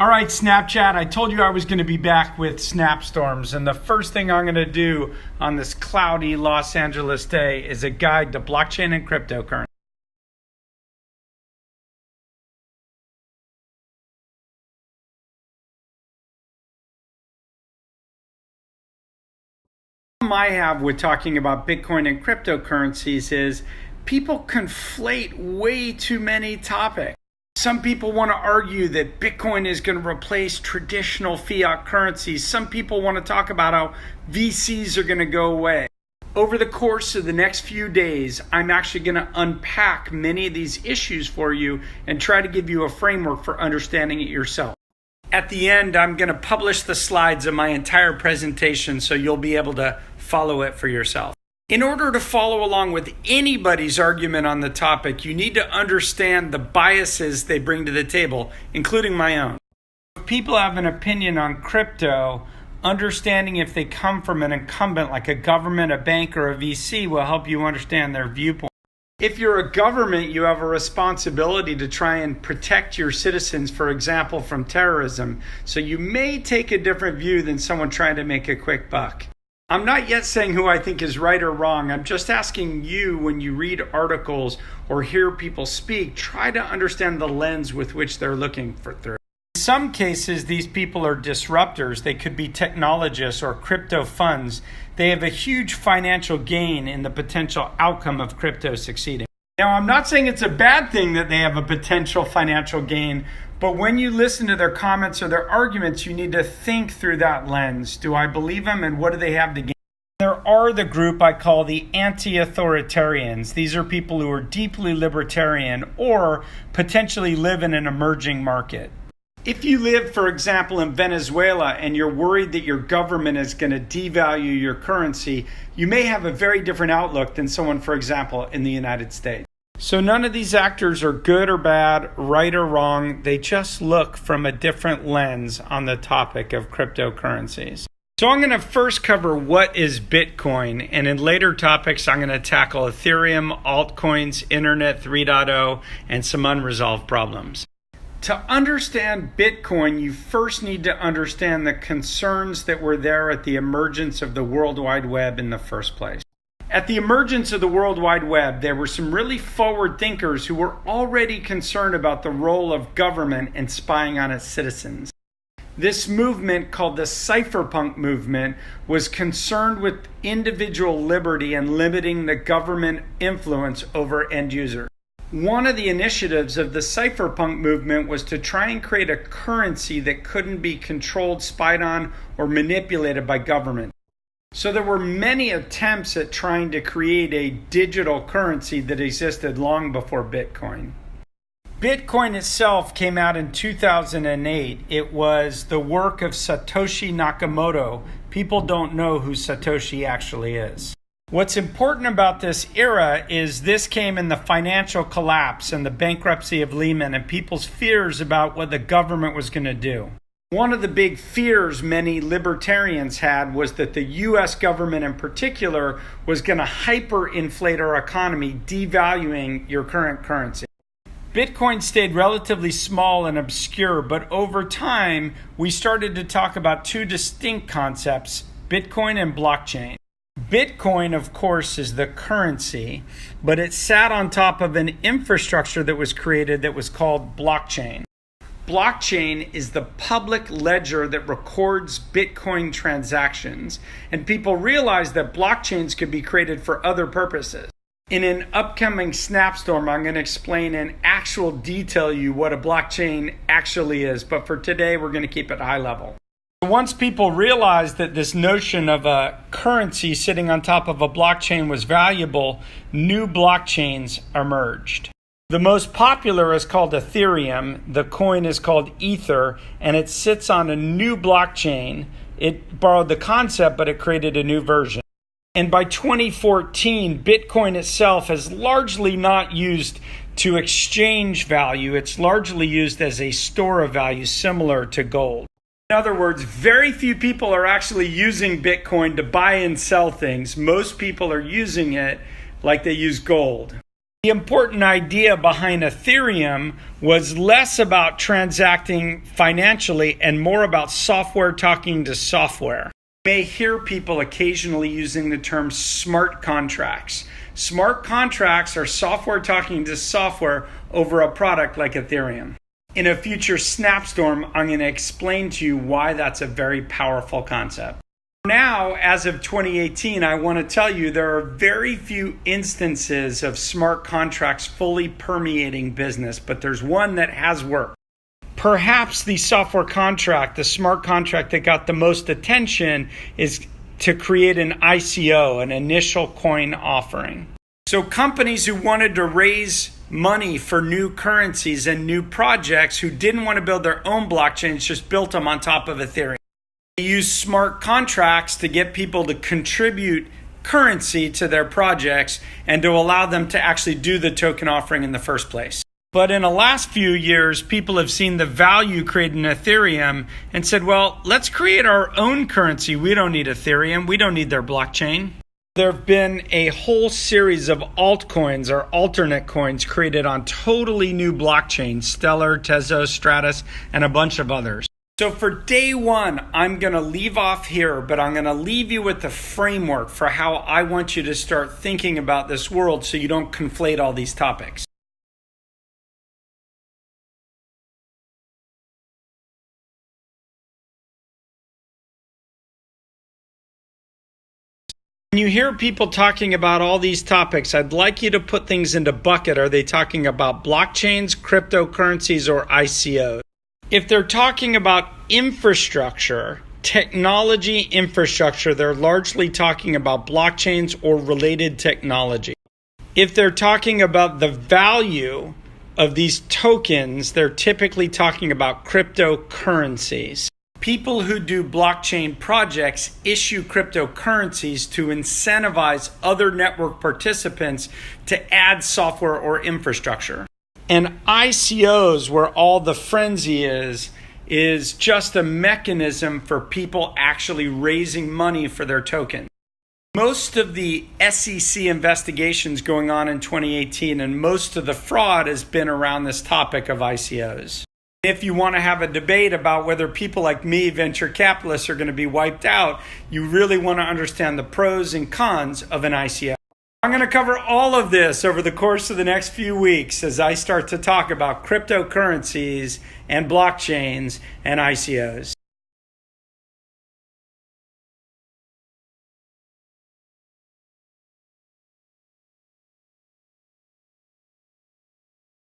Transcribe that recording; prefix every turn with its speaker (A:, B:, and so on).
A: All right, Snapchat, I told you I was going to be back with snapstorms, and the first thing I'm going to do on this cloudy Los Angeles day is a guide to blockchain and cryptocurrency. The problem I have with talking about Bitcoin and cryptocurrencies is people conflate way too many topics. Some people want to argue that Bitcoin is going to replace traditional fiat currencies. Some people want to talk about how VCs are going to go away. Over the course of the next few days, I'm actually going to unpack many of these issues for you and try to give you a framework for understanding it yourself. At the end, I'm going to publish the slides of my entire presentation so you'll be able to follow it for yourself. In order to follow along with anybody's argument on the topic, you need to understand the biases they bring to the table, including my own. If people have an opinion on crypto, understanding if they come from an incumbent like a government, a bank, or a VC will help you understand their viewpoint. If you're a government, you have a responsibility to try and protect your citizens, for example, from terrorism. So you may take a different view than someone trying to make a quick buck. I'm not yet saying who I think is right or wrong. I'm just asking you, when you read articles or hear people speak, try to understand the lens with which they're looking through. In some cases, these people are disruptors. They could be technologists or crypto funds. They have a huge financial gain in the potential outcome of crypto succeeding. Now, I'm not saying it's a bad thing that they have a potential financial gain, but when you listen to their comments or their arguments, you need to think through that lens. Do I believe them, and what do they have to gain? There are the group I call the Antiauthoritarians. These are people who are deeply libertarian or potentially live in an emerging market. If you live, for example, in Venezuela and you're worried that your government is going to devalue your currency, you may have a very different outlook than someone, for example, in the United States. So none of these actors are good or bad, right or wrong. They just look from a different lens on the topic of cryptocurrencies. So I'm going to first cover what is Bitcoin, and in later topics I'm going to tackle Ethereum, altcoins, Internet 3.0, and some unresolved problems. To understand Bitcoin, you first need to understand the concerns that were there at the emergence of the World Wide Web in the first place. At the emergence of the World Wide Web, there were some really forward thinkers who were already concerned about the role of government and spying on its citizens. This movement, called the cypherpunk movement, was concerned with individual liberty and limiting the government influence over end users. One of the initiatives of the cypherpunk movement was to try and create a currency that couldn't be controlled, spied on, or manipulated by government. So there were many attempts at trying to create a digital currency that existed long before Bitcoin. Bitcoin itself came out in 2008. It was the work of Satoshi Nakamoto. People don't know who Satoshi actually is. What's important about this era is this came in the financial collapse and the bankruptcy of Lehman and people's fears about what the government was going to do. One of the big fears many libertarians had was that the U.S. government in particular was going to hyperinflate our economy, devaluing your current currency. Bitcoin stayed relatively small and obscure, but over time, we started to talk about two distinct concepts, Bitcoin and blockchain. Bitcoin, of course, is the currency, but it sat on top of an infrastructure that was created that was called blockchain. Blockchain is the public ledger that records Bitcoin transactions, and people realized that blockchains could be created for other purposes. In an upcoming snapstorm, I'm going to explain in actual detail you what a blockchain actually is, but for today, we're going to keep it high level. Once people realized that this notion of a currency sitting on top of a blockchain was valuable, new blockchains emerged. The most popular is called Ethereum. The coin is called Ether, and it sits on a new blockchain. It borrowed the concept, but it created a new version. And by 2014, Bitcoin itself is largely not used to exchange value. It's largely used as a store of value, similar to gold. In other words, very few people are actually using Bitcoin to buy and sell things. Most people are using it like they use gold. The important idea behind Ethereum was less about transacting financially and more about software talking to software. You may hear people occasionally using the term smart contracts. Smart contracts are software talking to software over a product like Ethereum. In a future Snapstorm, I'm going to explain to you why that's a very powerful concept. Now, as of 2018, I want to tell you there are very few instances of smart contracts fully permeating business, but there's one that has worked. Perhaps the software contract, the smart contract that got the most attention, is to create an ICO, an initial coin offering. So companies who wanted to raise money for new currencies and new projects who didn't want to build their own blockchains just built them on top of Ethereum. They use smart contracts to get people to contribute currency to their projects and to allow them to actually do the token offering in the first place. But in the last few years, people have seen the value created in Ethereum and said, well, let's create our own currency. We don't need Ethereum. We don't need their blockchain. There have been a whole series of altcoins or alternate coins created on totally new blockchains, Stellar, Tezos, Stratus, and a bunch of others. So for day one, I'm going to leave off here, but I'm going to leave you with the framework for how I want you to start thinking about this world so you don't conflate all these topics. When you hear people talking about all these topics, I'd like you to put things into bucket. Are they talking about blockchains, cryptocurrencies, or ICOs? If they're talking about infrastructure, technology infrastructure, they're largely talking about blockchains or related technology. If they're talking about the value of these tokens, they're typically talking about cryptocurrencies. People who do blockchain projects issue cryptocurrencies to incentivize other network participants to add software or infrastructure. And ICOs, where all the frenzy is just a mechanism for people actually raising money for their tokens. Most of the SEC investigations going on in 2018 and most of the fraud has been around this topic of ICOs. If you want to have a debate about whether people like me, venture capitalists, are going to be wiped out, you really want to understand the pros and cons of an ICO. I'm going to cover all of this over the course of the next few weeks as I start to talk about cryptocurrencies and blockchains and ICOs.